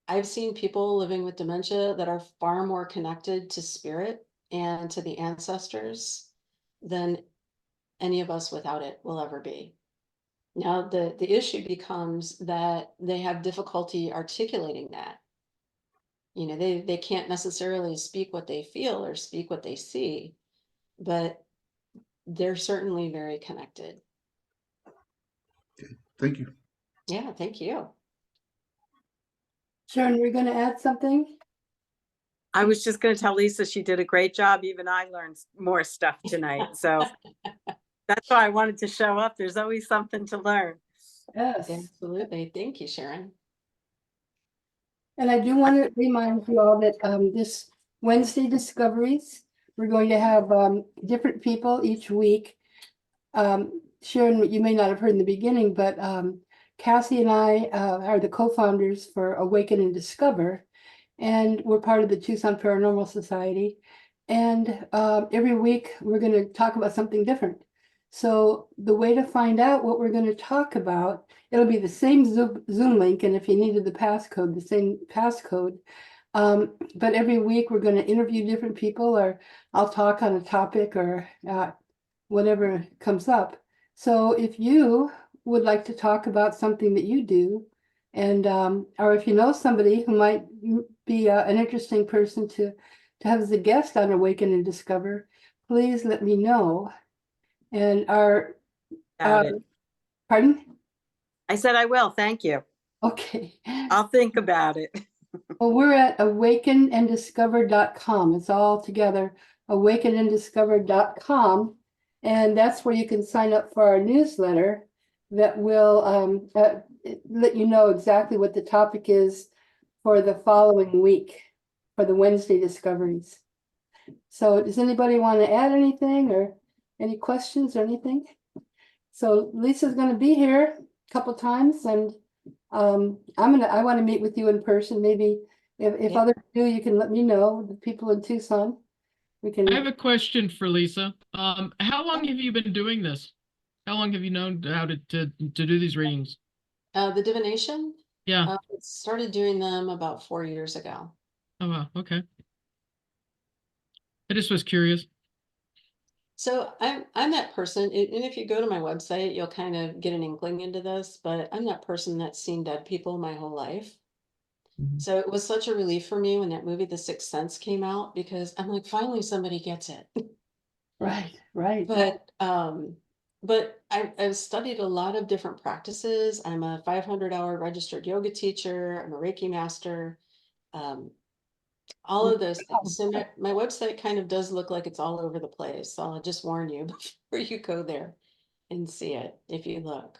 [SPEAKER 6] I've seen people living with dementia that are far more connected to spirit and to the ancestors than any of us without it will ever be. Now, the issue becomes that they have difficulty articulating that. They can't necessarily speak what they feel or speak what they see, but they're certainly very connected.
[SPEAKER 3] Thank you.
[SPEAKER 6] Yeah, thank you.
[SPEAKER 1] Sharon, you're going to add something?
[SPEAKER 2] I was just going to tell Lisa she did a great job. Even I learned more stuff tonight. So that's why I wanted to show up. There's always something to learn.
[SPEAKER 1] Yes.
[SPEAKER 6] Absolutely. Thank you, Sharon.
[SPEAKER 1] And I do want to remind you all that this Wednesday discoveries, we're going to have different people each week. Sharon, you may not have heard in the beginning, but Cassie and I are the co-founders for Awaken and Discover, and we're part of the Tucson Paranormal Society. And every week we're going to talk about something different. So the way to find out what we're going to talk about, it'll be the same Zoom link, and if you needed the passcode, the same passcode. But every week we're going to interview different people, or I'll talk on a topic, or whatever comes up. So if you would like to talk about something that you do, and or if you know somebody who might be an interesting person to have as a guest on Awaken and Discover, please let me know. And our
[SPEAKER 2] Got it.
[SPEAKER 1] pardon?
[SPEAKER 2] I said I will. Thank you.
[SPEAKER 1] Okay.
[SPEAKER 2] I'll think about it.
[SPEAKER 1] Well, we're at awakenanddiscover.com. It's all together, awakenanddiscover.com. And that's where you can sign up for our newsletter that will let you know exactly what the topic is for the following week, for the Wednesday discoveries. So does anybody want to add anything, or any questions or anything? So Lisa's going to be here a couple times, and I want to meet with you in person. Maybe if
[SPEAKER 6] Yeah.
[SPEAKER 1] others do, you can let me know, the people in Tucson. We can.
[SPEAKER 4] I have a question for Lisa. How long have you been doing this? How long have you known how to do these readings?
[SPEAKER 6] The Divination,
[SPEAKER 4] Yeah.
[SPEAKER 6] started doing them about 4 years ago.
[SPEAKER 4] Oh, wow. Okay. I just was curious.
[SPEAKER 6] So I'm that person, and if you go to my website, you'll kind of get an inkling into this, but I'm that person that's seen dead people my whole life.
[SPEAKER 4] Mhm.
[SPEAKER 6] So it was such a relief for me when that movie The Sixth Sense came out, because I'm like, finally somebody gets it.
[SPEAKER 1] Right, right.
[SPEAKER 6] But I've studied a lot of different practices. I'm a 500-hour registered yoga teacher. I'm a Reiki master. All of those things. So my website kind of does look like it's all over the place. So I'll just warn you before you go there and see it if you look.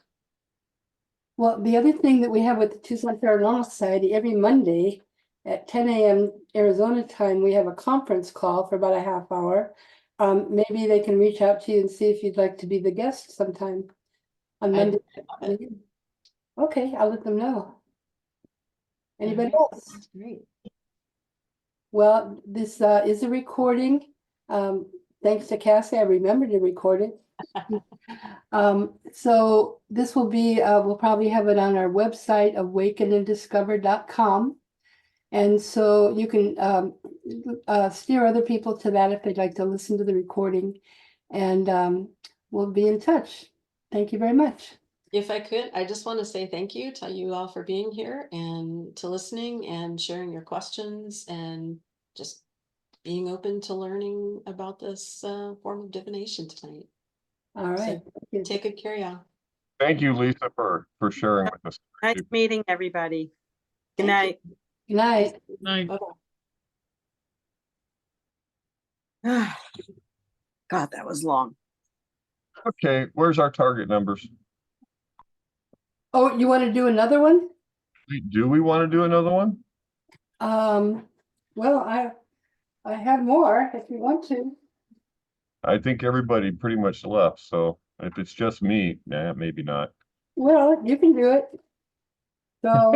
[SPEAKER 1] Well, the other thing that we have with the Tucson Paranormal Society, every Monday at 10 a.m. Arizona time, we have a conference call for about a half hour. Maybe they can reach out to you and see if you'd like to be the guest sometime on Monday.
[SPEAKER 6] love it.
[SPEAKER 1] Okay, I'll let them know. Anybody
[SPEAKER 6] All right,
[SPEAKER 1] else?
[SPEAKER 6] that's great.
[SPEAKER 1] Well, this is a recording. Thanks to Cassie, I remembered to record it. So this will be, we'll probably have it on our website, awakenanddiscover.com. And so you can steer other people to that if they'd like to listen to the recording. And we'll be in touch. Thank you very much.
[SPEAKER 6] If I could, I just want to say thank you to you all for being here and to listening and sharing your questions and just being open to learning about this form of divination tonight.
[SPEAKER 1] All right.
[SPEAKER 6] So
[SPEAKER 1] Thank you.
[SPEAKER 6] take good care, y'all.
[SPEAKER 5] Thank you, Lisa, for sharing with us.
[SPEAKER 2] Nice meeting everybody. Good
[SPEAKER 6] Thank
[SPEAKER 2] night.
[SPEAKER 1] Good night.
[SPEAKER 4] Night.
[SPEAKER 6] Bye-bye.
[SPEAKER 2] God, that was long.
[SPEAKER 5] Okay, where's our target numbers?
[SPEAKER 1] Oh, you want to do another one?
[SPEAKER 5] Do we want to do another one?
[SPEAKER 1] Well, I have more if you want to.
[SPEAKER 5] I think everybody pretty much left, so if it's just me, nah, maybe not.
[SPEAKER 1] Well, you can do it. So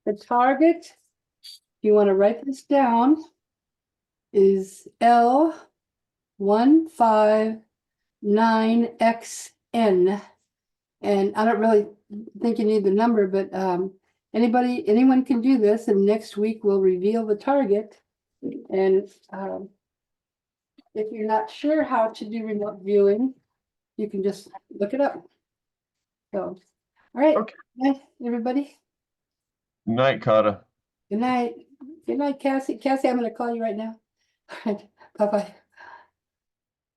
[SPEAKER 1] the target, if you want to write this down, is L159XN. And I don't really think you need the number, but anyone can do this, and next week we'll reveal the target. And if you're not sure how to do remote viewing, you can just look it up. So, all right.
[SPEAKER 5] Okay.
[SPEAKER 1] Good night, everybody.
[SPEAKER 5] Night, Kata.
[SPEAKER 1] Good night. Good night, Cassie. Cassie, I'm going to call you right now. All right. Bye-bye.